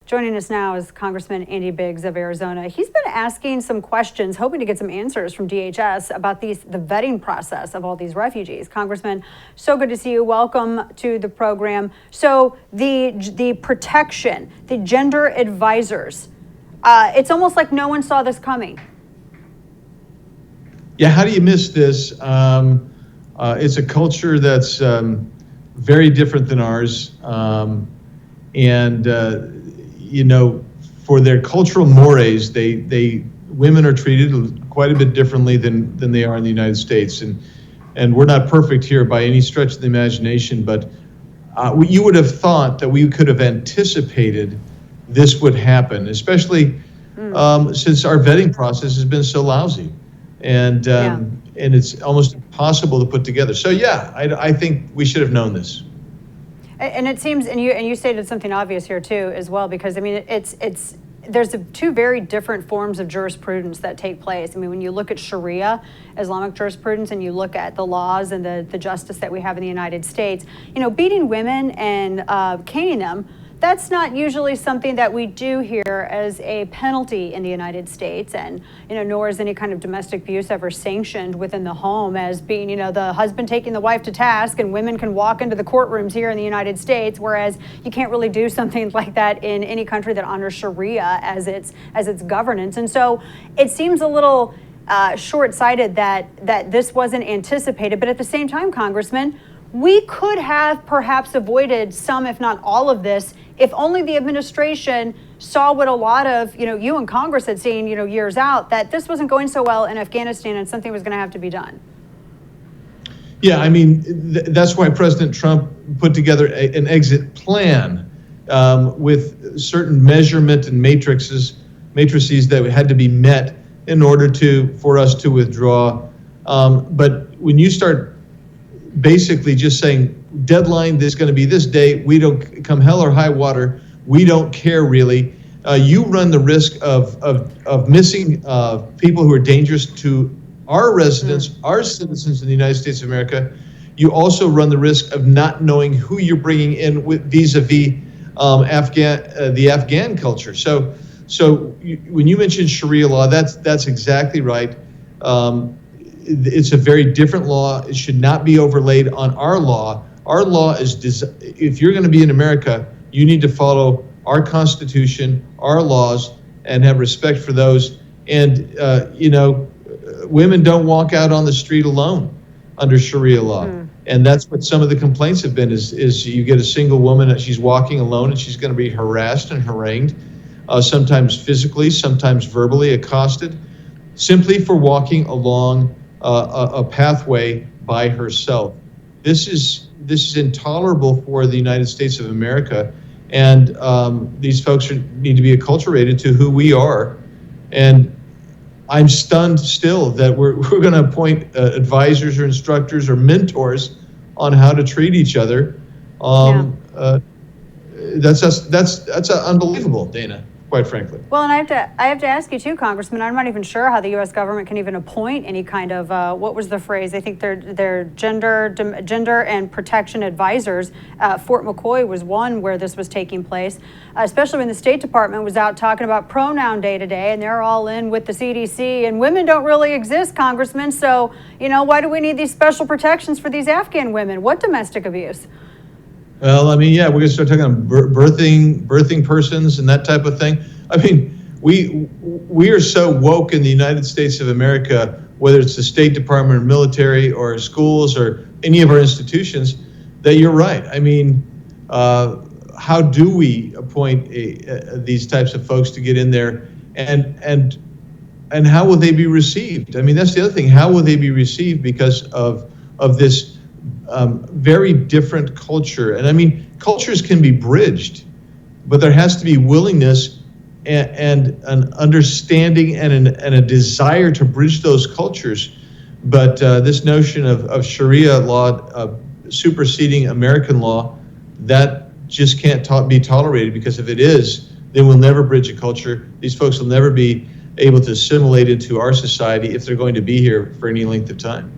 Joining us now is Congressman Andy Biggs of Arizona. He's been asking some questions, hoping to get some answers from DHS about the vetting process of all these refugees. Congressman, so good to see you. Welcome to the program. So the protection, the gender advisors, it's almost like no one saw this coming. Yeah, how do you miss this? It's a culture that's very different than ours. You know, for their cultural mores, women are treated quite a bit differently than they are in the United States. And we're not perfect here by any stretch of the imagination, but you would have thought that we could have anticipated this would happen, especially since our vetting process has been so lousy. And it's almost impossible to put together. So yeah, I think we should have known this. And it seems, and you stated something obvious here too, as well, because I mean, there's two very different forms of jurisprudence that take place. I mean, when you look at Sharia, Islamic jurisprudence, and you look at the laws and the justice that we have in the United States, you know, beating women and caning them, that's not usually something that we do here as a penalty in the United States, and you know, nor is any kind of domestic abuse ever sanctioned within the home as being, you know, the husband taking the wife to task, and women can walk into the courtrooms here in the United States, whereas you can't really do something like that in any country that honors Sharia as its governance. And so it seems a little short-sighted that this wasn't anticipated, but at the same time, Congressman, we could have perhaps avoided some, if not all of this, if only the administration saw what a lot of, you know, you and Congress had seen, you know, years out, that this wasn't going so well in Afghanistan and something was going to have to be done. Yeah, I mean, that's why President Trump put together an exit plan with certain measurement and matrices that had to be met in order for us to withdraw. But when you start basically just saying deadline, this is going to be this day, we don't, come hell or high water, we don't care really, you run the risk of missing people who are dangerous to our residents, our citizens in the United States of America. You also run the risk of not knowing who you're bringing in with vis-a-vis the Afghan culture. So when you mention Sharia law, that's exactly right. It's a very different law. It should not be overlaid on our law. Our law is, if you're going to be in America, you need to follow our Constitution, our laws, and have respect for those. And, you know, women don't walk out on the street alone under Sharia law. And that's what some of the complaints have been, is you get a single woman, she's walking alone, and she's going to be harassed and harangued, sometimes physically, sometimes verbally accosted, simply for walking along a pathway by herself. This is intolerable for the United States of America, and these folks need to be acculturated to who we are. And I'm stunned still that we're going to appoint advisors or instructors or mentors on how to treat each other. That's unbelievable, Dana, quite frankly. Well, and I have to ask you too, Congressman. I'm not even sure how the U.S. government can even appoint any kind of what was the phrase? I think they're gender and protection advisors. Fort McCoy was one where this was taking place, especially when the State Department was out talking about pronoun day today, and they're all in with the CDC. And women don't really exist, Congressman. So you know, why do we need these special protections for these Afghan women? What domestic abuse? Well, I mean, yeah, we're going to start talking about birthing persons and that type of thing. I mean, we are so woke in the United States of America, whether it's the State Department or military or schools or any of our institutions, that you're right. I mean, how do we appoint these types of folks to get in there, and how will they be received? I mean, that's the other thing. How will they be received because of this very different culture? And I mean, cultures can be bridged, but there has to be willingness and an understanding and a desire to bridge those cultures. But this notion of Sharia law superseding American law, that just can't be tolerated, because if it is, then we'll never bridge a culture. These folks will never be able to assimilate into our society if they're going to be here for any length of time.